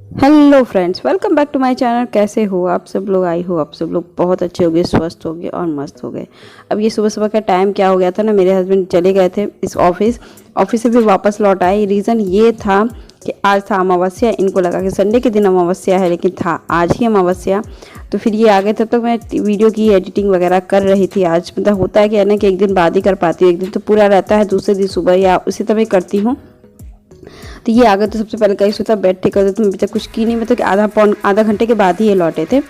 Hello friends, welcome back to my channel. कैसे हो आप सब लोग? आई हो आप सब लोग बहुत अच्छे हो गए, स्वस्थ हो गए और मस्त हो गए। अब ये सुबह सुबह का टाइम क्या हो गया था ना, मेरे हस्बैंड चले गए थे इस ऑफिस से भी वापस लौट आए। रीज़न ये था कि आज था अमावस्या। इनको लगा कि संडे के दिन अमावस्या है, लेकिन था आज ही अमावस्या। तो फिर ये आ गए। तब तक मैं वीडियो की एडिटिंग वगैरह कर रही थी। आज मतलब होता है कि ना कि एक दिन बाद ही कर पाती हूँ, एक दिन तो पूरा रहता है, दूसरे दिन सुबह या उसी तरह करती हूँ। तो ये आ गए। तो सबसे पहले कहीं सोचा बेड ठीक कर दो। तुम अभी तक कुछ की नहीं, मतलब कि आधा घंटे के बाद ही ये लौटे थे।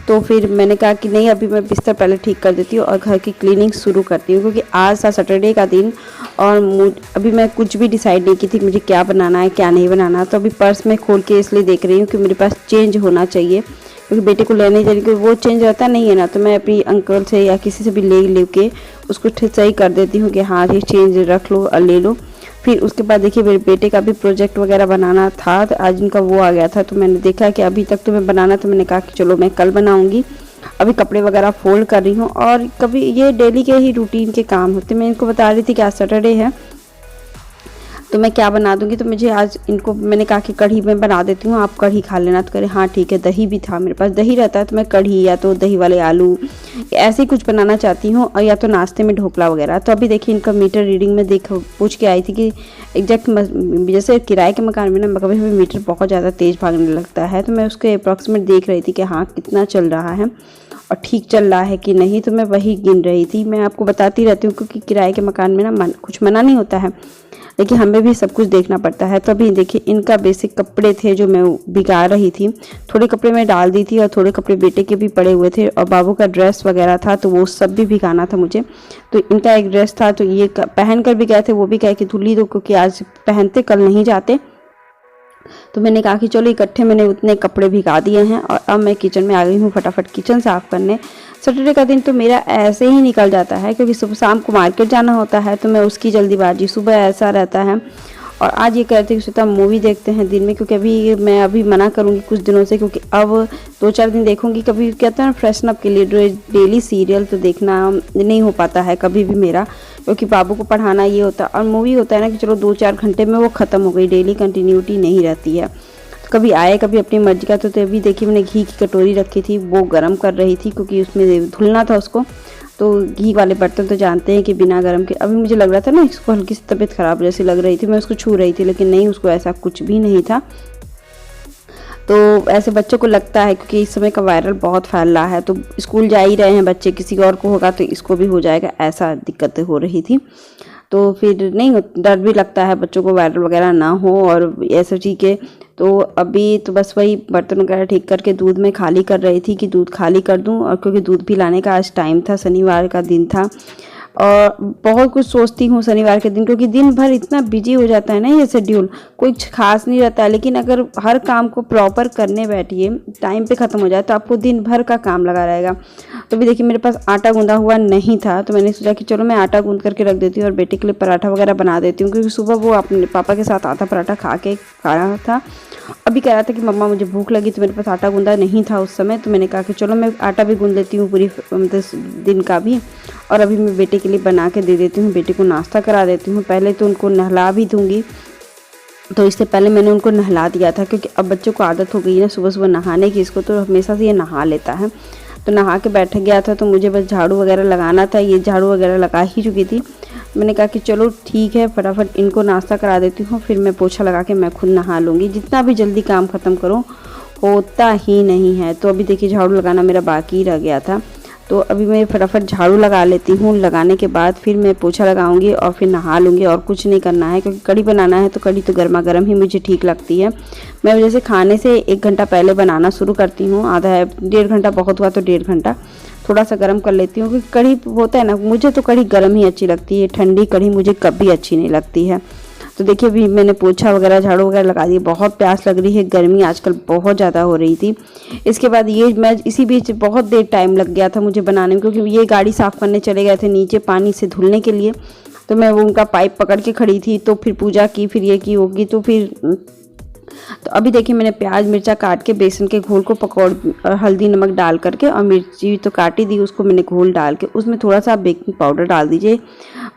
तो फिर मैंने कहा कि नहीं, अभी मैं बिस्तर पहले ठीक कर देती हूँ और घर की क्लीनिंग शुरू करती हूँ, क्योंकि आज था सैटरडे का दिन और अभी मैं कुछ भी डिसाइड नहीं की थी मुझे क्या बनाना है क्या नहीं बनाना। तो अभी पर्स में खोल के इसलिए देख रही हूँ कि मेरे पास चेंज होना चाहिए, क्योंकि बेटे को लेने जाने के वो चेंज रहता नहीं है ना। तो मैं अपनी अंकल से या किसी से भी ले के उसको सही कर देती हूँ कि हाँ ये चेंज रख लो और ले लो। फिर उसके बाद देखिए मेरे बेटे का भी प्रोजेक्ट वगैरह बनाना था, तो आज इनका वो आ गया था। तो मैंने देखा कि अभी तक तो मैं बनाना, तो मैंने कहा कि चलो मैं कल बनाऊंगी। अभी कपड़े वगैरह फोल्ड कर रही हूँ। और कभी ये डेली के ही रूटीन के काम होते। मैं इनको बता रही थी कि आज सैटरडे है तो मैं क्या बना दूंगी। तो मुझे आज इनको मैंने कहा कि कढ़ी मैं बना देती हूँ, आप कढ़ी खा लेना। तो कह रहे हाँ ठीक है। दही भी था मेरे पास, दही रहता है तो मैं कढ़ी या तो दही वाले आलू ऐसे ही कुछ बनाना चाहती हूँ, और या तो नाश्ते में ढोकला वगैरह। तो अभी देखिए इनका मीटर रीडिंग में पूछ के आई थी कि एग्जैक्ट, जैसे किराए के मकान में ना कभी कभी मीटर बहुत ज़्यादा तेज़ भागने लगता है। तो मैं उसके अप्रॉक्सीमेट देख रही थी कि हाँ कितना चल रहा है और ठीक चल रहा है कि नहीं। तो मैं वही गिन रही थी। मैं आपको बताती रहती हूँ क्योंकि किराए के मकान में ना कुछ मना नहीं होता है, लेकिन हमें भी सब कुछ देखना पड़ता है। तो अभी देखिए इनका बेसिक कपड़े थे जो मैं भिगा रही थी। थोड़े कपड़े मैं डाल दी थी और थोड़े कपड़े बेटे के भी पड़े हुए थे, और बाबू का ड्रेस वगैरह था तो वो सब भी भिगाना था मुझे। तो इनका एक ड्रेस था तो ये पहन कर भी गए थे, वो भी कहे कि धुल ली दो क्योंकि आज पहनते कल नहीं जाते। तो मैंने कहा कि चलो इकट्ठे मैंने उतने कपड़े भिगा दिए हैं और अब मैं किचन में आ गई हूँ फटाफट किचन साफ़ करने। सैटरडे का दिन तो मेरा ऐसे ही निकल जाता है, क्योंकि सुबह शाम को मार्केट जाना होता है तो मैं उसकी जल्दीबाजी सुबह ऐसा रहता है। और आज ये कहते हैं कि श्वेता मूवी देखते हैं दिन में, क्योंकि अभी मना करूँगी कुछ दिनों से, क्योंकि अब 2-4 दिन देखूँगी। कभी कहते हैं ना फ्रेशन अप के लिए डेली सीरियल तो देखना नहीं हो पाता है कभी भी मेरा, क्योंकि बाबू को पढ़ाना ये होता है और मूवी होता है ना कि चलो 2-4 घंटे में वो ख़त्म हो गई, डेली कंटिन्यूटी नहीं रहती है। तो कभी आए कभी अपनी मर्जी का। तो अभी देखिए मैंने घी की कटोरी रखी थी, वो गर्म कर रही थी क्योंकि उसमें धुलना था उसको। तो घी वाले बर्तन तो जानते हैं कि बिना गर्म के, अभी मुझे लग रहा था ना इसको हल्की सी तबीयत ख़राब जैसी लग रही थी, मैं उसको छू रही थी, लेकिन नहीं, उसको ऐसा कुछ भी नहीं था। तो ऐसे बच्चों को लगता है क्योंकि इस समय का वायरल बहुत फैल रहा है, तो स्कूल जा ही रहे हैं बच्चे, किसी और को होगा तो इसको भी हो जाएगा, ऐसा दिक्कतें हो रही थी। तो फिर नहीं, डर भी लगता है बच्चों को वायरल वगैरह ना हो और ऐसे चीज़ें। तो अभी तो बस वही बर्तन वगैरह ठीक करके दूध में खाली कर रही थी कि दूध खाली कर दूं, और क्योंकि दूध भी लाने का आज टाइम था, शनिवार का दिन था। और बहुत कुछ सोचती हूँ शनिवार के दिन, क्योंकि दिन भर इतना बिजी हो जाता है ना ये शेड्यूल, कुछ खास नहीं रहता है। लेकिन अगर हर काम को प्रॉपर करने बैठिए, टाइम पे ख़त्म हो जाए तो आपको दिन भर का काम लगा रहेगा। तो भी देखिए मेरे पास आटा गूंदा हुआ नहीं था, तो मैंने सोचा कि चलो मैं आटा गूंद करके रख देती हूँ और बेटे के लिए पराठा वगैरह बना देती हूँ, क्योंकि सुबह वो अपने पापा के साथ आटा पराठा खा रहा था। अभी कह रहा था कि मम्मा मुझे भूख लगी, तो मेरे पास आटा गूंदा नहीं था उस समय। तो मैंने कहा कि चलो मैं आटा भी गूंद लेती हूँ पूरी मतलब दिन का भी, और अभी मैं बेटे के लिए बना के दे देती हूँ, बेटे को नाश्ता करा देती हूँ। पहले तो उनको नहला भी दूँगी, तो इससे पहले मैंने उनको नहला दिया था, क्योंकि अब बच्चों को आदत हो गई है ना सुबह सुबह नहाने की, इसको तो हमेशा से ये नहा लेता है। तो नहा के बैठ गया था, तो मुझे बस झाड़ू वगैरह लगाना था, ये झाड़ू वगैरह लगा ही चुकी थी। मैंने कहा कि चलो ठीक है फटाफट इनको नाश्ता करा देती हूँ, फिर मैं पोछा लगा के मैं खुद नहा लूँगी। जितना भी जल्दी काम ख़त्म करो होता ही नहीं है। तो अभी देखिए झाड़ू लगाना मेरा बाकी रह गया था, तो अभी मैं फटाफट झाड़ू लगा लेती हूँ। लगाने के बाद फिर मैं पोछा लगाऊंगी और फिर नहा लूँगी, और कुछ नहीं करना है, क्योंकि कढ़ी बनाना है तो कढ़ी तो गर्मा गर्म ही मुझे ठीक लगती है। मैं जैसे खाने से 1 घंटा पहले बनाना शुरू करती हूँ, आधा 1.5 घंटा, बहुत हुआ तो 1.5 घंटा थोड़ा सा गर्म कर लेती हूँ, क्योंकि कढ़ी होता है ना, मुझे तो कढ़ी गर्म ही अच्छी लगती है, ठंडी कढ़ी मुझे कभी अच्छी नहीं लगती है। तो देखिए अभी मैंने पोछा वगैरह झाड़ू वगैरह लगा दी। बहुत प्यास लग रही है, गर्मी आजकल बहुत ज़्यादा हो रही थी। इसके बाद ये मैं इसी बीच बहुत देर टाइम लग गया था मुझे बनाने में, क्योंकि ये गाड़ी साफ़ करने चले गए थे नीचे पानी से धुलने के लिए। तो मैं वो उनका पाइप पकड़ के खड़ी थी, तो फिर पूजा की, फिर ये की होगी, तो फिर तो अभी देखिए मैंने प्याज मिर्चा काट के बेसन के घोल को पकौड़ और हल्दी नमक डाल करके, और मिर्ची तो काटी दी, उसको मैंने घोल डाल के उसमें थोड़ा सा बेकिंग पाउडर डाल दीजिए।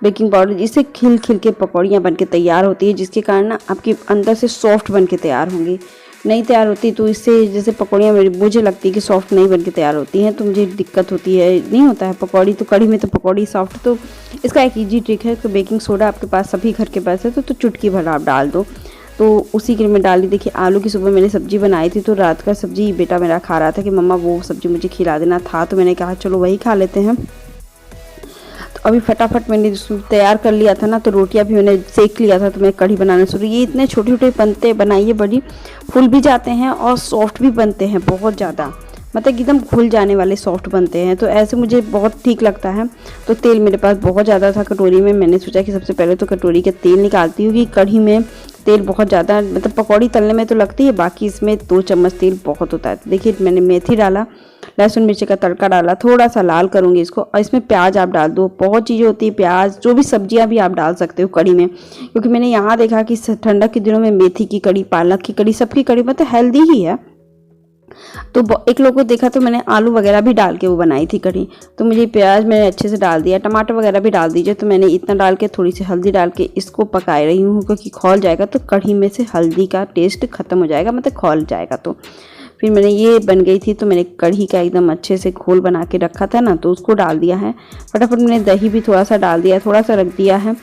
बेकिंग पाउडर जिससे खिल खिल के पकौड़ियाँ बन के तैयार होती है, जिसके कारण ना आपके अंदर से सॉफ्ट बन के तैयार होंगी। नहीं तैयार होती तो इससे जैसे पकौड़ियाँ मुझे लगती है कि सॉफ्ट नहीं बन के तैयार होती हैं, तो मुझे दिक्कत होती है, नहीं होता है पकौड़ी। तो कढ़ी में तो पकौड़ी सॉफ्ट, तो इसका एक ईजी ट्रिक है कि बेकिंग सोडा आपके पास सभी घर के पास है तो चुटकी भर आप डाल दो। तो उसी के मैं डाली। देखिए आलू की सुबह मैंने सब्जी बनाई थी, तो रात का सब्जी बेटा मेरा खा रहा था कि मम्मा वो सब्जी मुझे खिला देना था, तो मैंने कहा चलो वही खा लेते हैं। तो अभी फटाफट मैंने तैयार कर लिया था ना, तो रोटियां भी मैंने सेक लिया था, तो मैं कढ़ी बनाना शुरू। ये इतने छोटे छोटे बनते बनाइए, बड़ी फुल भी जाते हैं और सॉफ्ट भी बनते हैं बहुत ज़्यादा, मतलब एकदम घुल जाने वाले सॉफ्ट बनते हैं। तो ऐसे मुझे बहुत ठीक लगता है। तो तेल मेरे पास बहुत ज़्यादा था कटोरी में, मैंने सोचा कि सबसे पहले तो कटोरी के तेल निकालती हूँ कि कढ़ी में तेल बहुत ज़्यादा, मतलब पकौड़ी तलने में तो लगती है, बाकी इसमें 2 चम्मच तेल बहुत होता है। तो देखिए मैंने मेथी डाला, लहसुन मिर्ची का तड़का डाला, थोड़ा सा लाल करूँगी इसको, और इसमें प्याज आप डाल दो। बहुत चीज़ें होती है, प्याज, जो भी सब्जियां भी आप डाल सकते हो कढ़ी में, क्योंकि मैंने यहाँ देखा कि ठंडक के दिनों में मेथी की कढ़ी, पालक की कढ़ी, सबकी कढ़ी मतलब हेल्दी ही है। तो एक लोग को देखा तो मैंने आलू वगैरह भी डाल के वो बनाई थी कढ़ी। तो मुझे प्याज मैंने अच्छे से डाल दिया, टमाटर वगैरह भी डाल दीजिए। तो मैंने इतना डाल के थोड़ी सी हल्दी डाल के इसको पका रही हूँ, क्योंकि खौल जाएगा तो कढ़ी में से हल्दी का टेस्ट खत्म हो जाएगा, मतलब खौल जाएगा। तो फिर मैंने ये बन गई थी, तो मैंने कढ़ी का एकदम अच्छे से घोल बना के रखा था ना, तो उसको डाल दिया है। फटाफट मैंने दही भी थोड़ा सा डाल दिया, थोड़ा सा रख दिया है,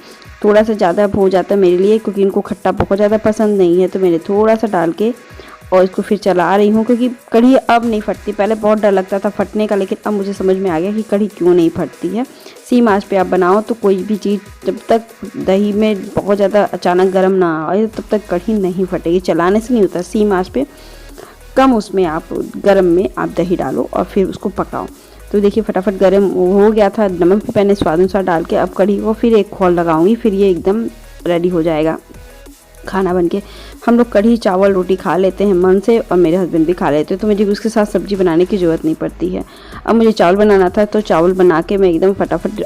थोड़ा सा ज़्यादा हो जाता है मेरे लिए, क्योंकि इनको खट्टा बहुत ज़्यादा पसंद नहीं है। तो मैंने थोड़ा सा डाल के और इसको फिर चला रही हूँ, क्योंकि कढ़ी अब नहीं फटती। पहले बहुत डर लगता था फटने का, लेकिन अब मुझे समझ में आ गया कि कढ़ी क्यों नहीं फटती है। सेम आंच पे आप बनाओ तो कोई भी चीज़ जब तक दही में बहुत ज़्यादा अचानक गर्म ना आए तब तक कढ़ी नहीं फटेगी। चलाने से नहीं होता, सेम आंच पे कम उसमें आप गरम में आप दही डालो और फिर उसको पकाओ। तो देखिए फटाफट गरम हो गया था, नमक भी मैंने स्वाद अनुसार डाल के अब कढ़ी को फिर एक खौल लगाऊंगी, फिर ये एकदम रेडी हो जाएगा खाना बनके। हम लोग कढ़ी चावल रोटी खा लेते हैं मन से, और मेरे हस्बैंड भी खा लेते हैं, तो मुझे उसके साथ सब्जी बनाने की ज़रूरत नहीं पड़ती है। अब मुझे चावल बनाना था, तो चावल बना के मैं एकदम फटाफट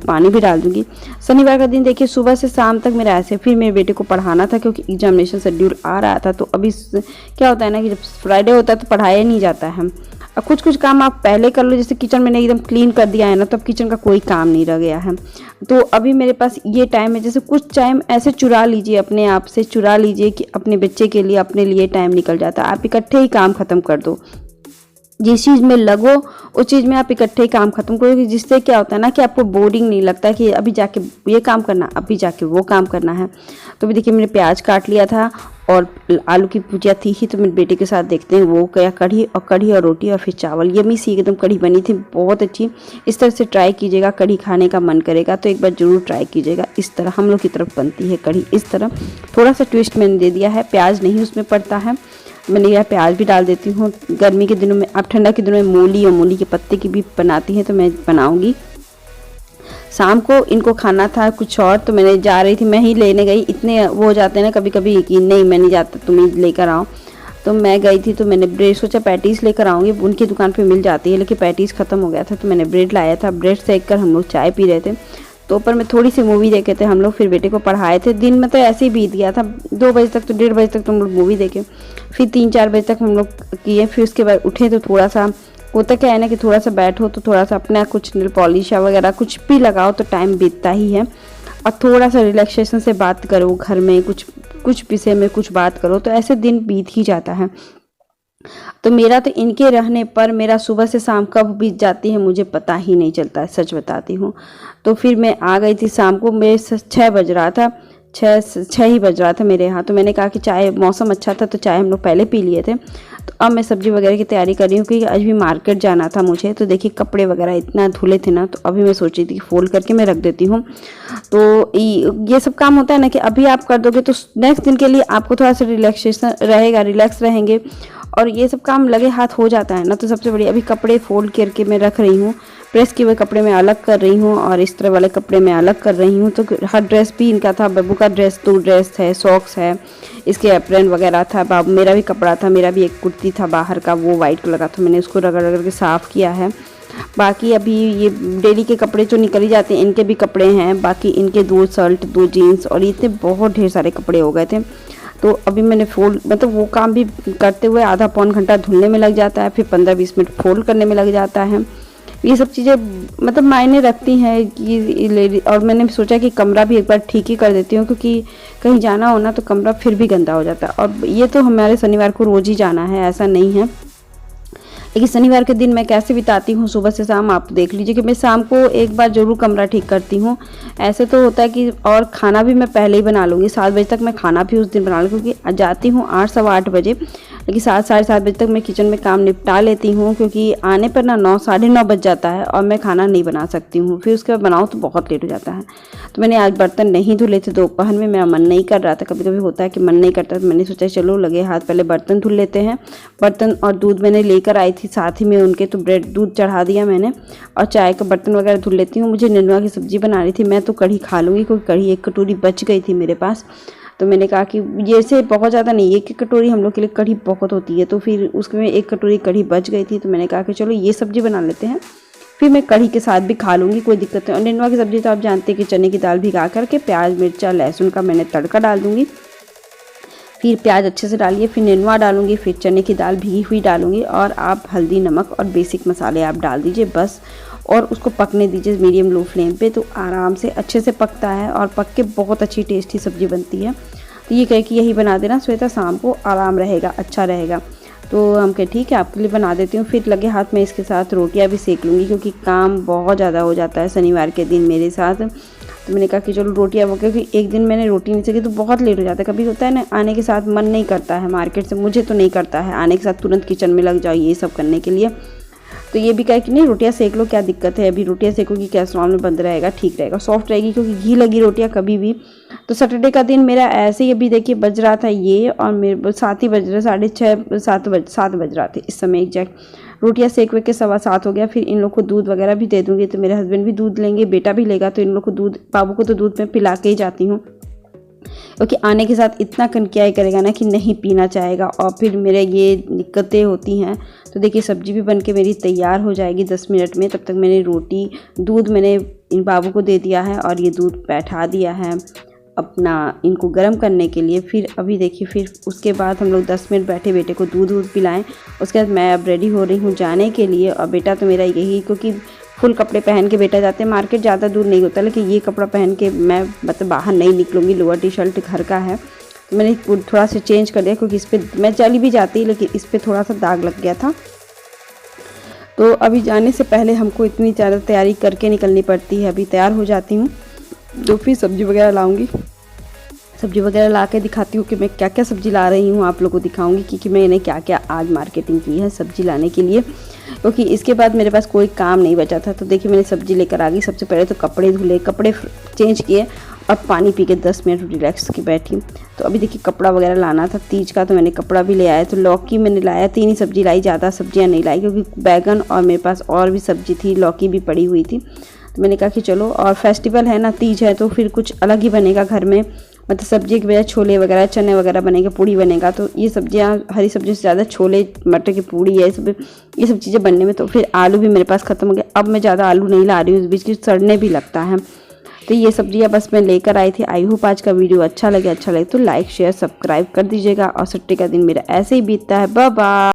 पानी भी डाल दूँगी। शनिवार का दिन देखिए सुबह से शाम तक मेरा ऐसे, फिर मेरे बेटे को पढ़ाना था क्योंकि एग्जामिनेशन शेड्यूल आ रहा था। तो अभी क्या होता है ना कि जब फ्राइडे होता है तो पढ़ाया नहीं जाता है। अब कुछ कुछ काम आप पहले कर लो, जैसे किचन मैंने एकदम क्लीन कर दिया है ना, तो अब किचन का कोई काम नहीं रह गया है। तो अभी मेरे पास ये टाइम है, जैसे कुछ टाइम ऐसे चुरा लीजिए, अपने आप से चुरा लीजिए कि अपने बच्चे के लिए, अपने लिए टाइम निकल जाता है। आप इकट्ठे ही काम खत्म कर दो, जिस चीज़ में लगो उस चीज़ में आप इकट्ठे ही काम खत्म करोगे, जिससे क्या होता है ना कि आपको बोरिंग नहीं लगता कि अभी जाके ये काम करना, अभी जाके वो काम करना है। तो भी देखिए मैंने प्याज काट लिया था और आलू की भुजिया थी ही, तो मेरे बेटे के साथ देखते हैं वो क्या, कढ़ी और रोटी और फिर चावल। यम्मी सी एकदम कढ़ी बनी थी, बहुत अच्छी। इस तरह से ट्राई कीजिएगा, कढ़ी खाने का मन करेगा तो एक बार ज़रूर ट्राई कीजिएगा। इस तरह हम लोग की तरफ बनती है कढ़ी, इस तरह। थोड़ा सा ट्विस्ट मैंने दे दिया है, प्याज नहीं उसमें पड़ता है, मैंने यह प्याज भी डाल देती हूँ। गर्मी के दिनों में, आप ठंडा के दिनों में मूली और मूली के पत्ते की भी बनाती हैं, तो मैं बनाऊंगी। शाम को इनको खाना था कुछ और, तो मैंने जा रही थी, मैं ही लेने गई। इतने वो हो जाते हैं ना कभी कभी कि नहीं मैं नहीं जाता, तुम ही लेकर आओ। तो मैं गई थी, तो मैंने ब्रेड सोचा पैटीज़ लेकर आऊँगी, उनकी दुकान पे मिल जाती है, लेकिन पैटीज़ ख़त्म हो गया था। तो मैंने ब्रेड लाया था, ब्रेड सेक कर हम लोग चाय पी रहे थे। तो ऊपर में थोड़ी सी मूवी देखे थे हम लोग, फिर बेटे को पढ़ाए थे। दिन में तो ऐसे ही बीत गया था, 2 बजे तक, तो 1:30 बजे तक तो हम लोग मूवी देखे, फिर 3-4 बजे तक हम लोग किए। फिर उसके बाद उठे तो थोड़ा सा होता क्या है ना कि थोड़ा सा बैठो तो थोड़ा सा अपना कुछ नेल पॉलिश वगैरह कुछ भी लगाओ तो टाइम बीतता ही है। और थोड़ा सा रिलैक्सेशन से बात करो, घर में कुछ विषय में कुछ बात करो, तो ऐसे दिन बीत ही जाता है। तो मेरा तो इनके रहने पर मेरा सुबह से शाम कब बीत जाती है मुझे पता ही नहीं चलता है, सच बताती हूँ। तो फिर मैं आ गई थी शाम को, मेरे 6 बज रहा था, 6 ही बज रहा था मेरे यहाँ। तो मैंने कहा कि चाय, मौसम अच्छा था तो चाय हम लोग पहले पी लिए थे। तो अब मैं सब्जी वगैरह की तैयारी कर रही हूँ, क्योंकि आज भी मार्केट जाना था मुझे। तो देखिए कपड़े वगैरह इतना धुले थे ना, तो अभी मैं सोच रही थी कि फोल्ड करके मैं रख देती हूँ। तो ये सब काम होता है ना कि अभी आप कर दोगे तो नेक्स्ट दिन के लिए आपको थोड़ा सा रिलैक्सेशन रहेगा, रिलैक्स रहेंगे, और ये सब काम लगे हाथ हो जाता है ना। तो सबसे बढ़िया, अभी कपड़े फोल्ड करके मैं रख रही हूँ, प्रेस किए हुए कपड़े मैं अलग कर रही हूँ और इस तरह वाले कपड़े मैं अलग कर रही हूँ। तो हर ड्रेस भी इनका था, बब्बू का ड्रेस 2 ड्रेस है, सॉक्स है, इसके एप्रन वगैरह था, बाबू मेरा भी कपड़ा था, मेरा भी एक कुर्ती था बाहर का, वो वाइट कलर का था, मैंने उसको रगड़ रगड़ के साफ़ किया है। बाकी अभी ये डेली के कपड़े जो निकल ही जाते हैं, इनके भी कपड़े हैं, बाकी इनके 2 शर्ट 2 जीन्स और इतने बहुत ढेर सारे कपड़े हो गए थे। तो अभी मैंने फोल्ड, मतलब वो काम भी करते हुए आधा पौन घंटा धुलने में लग जाता है, फिर 15-20 मिनट फोल्ड करने में लग जाता है। ये सब चीज़ें मतलब मायने रखती हैं कि लेडी। और मैंने सोचा कि कमरा भी एक बार ठीक ही कर देती हूँ, क्योंकि कहीं जाना हो ना तो कमरा फिर भी गंदा हो जाता है। और ये तो हमारे शनिवार को रोज़ ही जाना है, ऐसा नहीं है। लेकिन शनिवार के दिन मैं कैसे बिताती हूँ सुबह से शाम, आप देख लीजिए कि मैं शाम को एक बार ज़रूर कमरा ठीक करती हूँ। ऐसे तो होता है कि, और खाना भी मैं पहले ही बना लूँगी, 7 बजे तक मैं खाना भी उस दिन बना लूँ, क्योंकि जाती हूँ 8 सवा 8 बजे, लेकिन 7 साढ़े 7 बजे तक मैं किचन में काम निपटा लेती हूँ, क्योंकि आने पर ना 9 साढ़े 9 बज जाता है और मैं खाना नहीं बना सकती हूँ। फिर उसके बाद बनाऊँ तो बहुत लेट हो जाता है। तो मैंने आज बर्तन नहीं धुले थे दोपहर में, मेरा मन नहीं कर रहा था। कभी कभी होता है कि मन नहीं करता, तो मैंने सोचा चलो लगे हाथ पहले बर्तन धुल लेते हैं। बर्तन और दूध मैंने लेकर आई थी साथ ही में उनके, तो ब्रेड दूध चढ़ा दिया मैंने, और चाय का बर्तन वगैरह धुल लेती हूँ। मुझे नेनुआ की सब्ज़ी बना रही थी, मैं तो कढ़ी खा लूँगी, क्योंकि कढ़ी 1 कटोरी बच गई थी मेरे पास। तो मैंने कहा कि जैसे बहुत ज़्यादा नहीं, 1 कटोरी हम लोग के लिए कढ़ी बहुत होती है, तो फिर उसमें 1 कटोरी कढ़ी बच गई थी। तो मैंने कहा कि चलो ये सब्ज़ी बना लेते हैं, फिर मैं कढ़ी के साथ भी खा लूँगी, कोई दिक्कत नहीं। और नेनुआ की सब्ज़ी तो आप जानते हैं कि चने की दाल भिगा करके प्याज मिर्चा लहसुन का मैंने तड़का डाल दूँगी, फिर प्याज अच्छे से डालिए, फिर नेनुआ डालूंगी, फिर चने की दाल भीगी हुई डालूंगी, और आप हल्दी नमक और बेसिक मसाले आप डाल दीजिए बस, और उसको पकने दीजिए मीडियम लो फ्लेम पे। तो आराम से अच्छे से पकता है और पक के बहुत अच्छी टेस्टी सब्ज़ी बनती है। तो ये कहे कि यही बना देना श्वेता, शाम को आराम रहेगा, अच्छा रहेगा। तो हम कहे ठीक है आपके लिए बना देती हूँ। फिर लगे हाथ में इसके साथ रोटियाँ भी सेक लूँगी, क्योंकि काम बहुत ज़्यादा हो जाता है शनिवार के दिन मेरे साथ। तो मैंने कहा कि चलो रोटियाँ वो, क्योंकि एक दिन मैंने रोटी नहीं सेकी तो बहुत लेट हो जाता है। कभी होता है ना, आने के साथ मन नहीं करता है मार्केट से, मुझे तो नहीं करता है आने के साथ तुरंत किचन में लग जाओ ये सब करने के लिए। तो ये भी कहा कि नहीं रोटियाँ सेक लो, क्या दिक्कत है, अभी रोटियाँ सेकोगी कैसरॉल में बंद रहेगा, ठीक रहेगा, सॉफ्ट रहेगी, क्योंकि घी लगी रोटियाँ कभी भी। तो सैटरडे का दिन मेरा ऐसे ही, अभी देखिए बज रहा था ये, और मेरे 7 ही बज रहे, 6:30 7 बज रहा थे इस समय एग्जैक्ट। रोटियाँ सेक वे के 7:15 हो गया। फिर इन लोग को दूध वगैरह भी दे दूँगी, तो मेरे हस्बैंड भी दूध लेंगे, बेटा भी लेगा, तो इन लोग को दूध, बाबू को तो दूध में पिला के ही जाती हूँ, क्योंकि आने के साथ इतना कनकियाई करेगा ना कि नहीं पीना चाहेगा, और फिर मेरे ये दिक्कतें होती हैं। तो देखिए सब्जी भी बन के मेरी तैयार हो जाएगी 10 मिनट में। तब तक मैंने रोटी, दूध मैंने इन बाबू को दे दिया है, और ये दूध बैठा दिया है अपना इनको गर्म करने के लिए। फिर अभी देखिए, फिर उसके बाद हम लोग 10 मिनट बैठे, बेटे को दूध पिलाएं। उसके बाद मैं अब रेडी हो रही हूँ जाने के लिए। और बेटा तो मेरा यही, क्योंकि फुल कपड़े पहन के बेटा जाते हैं मार्केट, ज़्यादा दूर नहीं होता, लेकिन ये कपड़ा पहन के मैं मतलब बाहर नहीं निकलूँगी, लोअर टी शर्ट घर का है। तो मैंने थोड़ा सा चेंज कर दिया, क्योंकि इस पर मैं चली भी जाती, लेकिन इस पर थोड़ा सा दाग लग गया था। तो अभी जाने से पहले हमको इतनी ज़्यादा तैयारी करके निकलनी पड़ती है। अभी तैयार हो जाती हूँ, तो फिर सब्ज़ी वगैरह लाऊंगी, सब्ज़ी वगैरह ला के दिखाती हूँ कि मैं क्या क्या सब्ज़ी ला रही हूँ, आप लोगों को दिखाऊंगी कि मैंने क्या क्या आज मार्केटिंग की है सब्ज़ी लाने के लिए, क्योंकि इसके बाद मेरे पास कोई काम नहीं बचा था। तो देखिए मैंने सब्ज़ी लेकर आ गई। सबसे पहले तो कपड़े धुले, कपड़े चेंज किए, और पानी पी के 10 मिनट रिलैक्स की बैठी। तो अभी देखिए कपड़ा वगैरह लाना था तीज का, तो मैंने कपड़ा भी ले आया। तो लौकी मैंने लाया, 3 ही सब्ज़ी लाई, ज़्यादा सब्जियाँ नहीं लाई, क्योंकि बैगन और मेरे पास और भी सब्ज़ी थी, लौकी भी पड़ी हुई थी। तो मैंने कहा कि चलो, और फेस्टिवल है ना, तीज है, तो फिर कुछ अलग ही बनेगा घर में, मतलब सब्जी के बजाय छोले वगैरह, चने वगैरह बनेगा, पूड़ी बनेगा। तो ये सब्जियां, हरी सब्जियों से ज़्यादा छोले, मटर की पूड़ी है, ये सब चीज़ें बनने में। तो फिर आलू भी मेरे पास ख़त्म हो गया, अब मैं ज़्यादा आलू नहीं ला रही हूँ, इस बीच की सड़ने भी लगता है। तो ये सब्जियां बस मैं लेकर आई थी। आई होप आज का वीडियो अच्छा लगे तो लाइक शेयर सब्सक्राइब कर दीजिएगा। और सट्टे का दिन मेरा ऐसे ही बीतता है। Bye bye.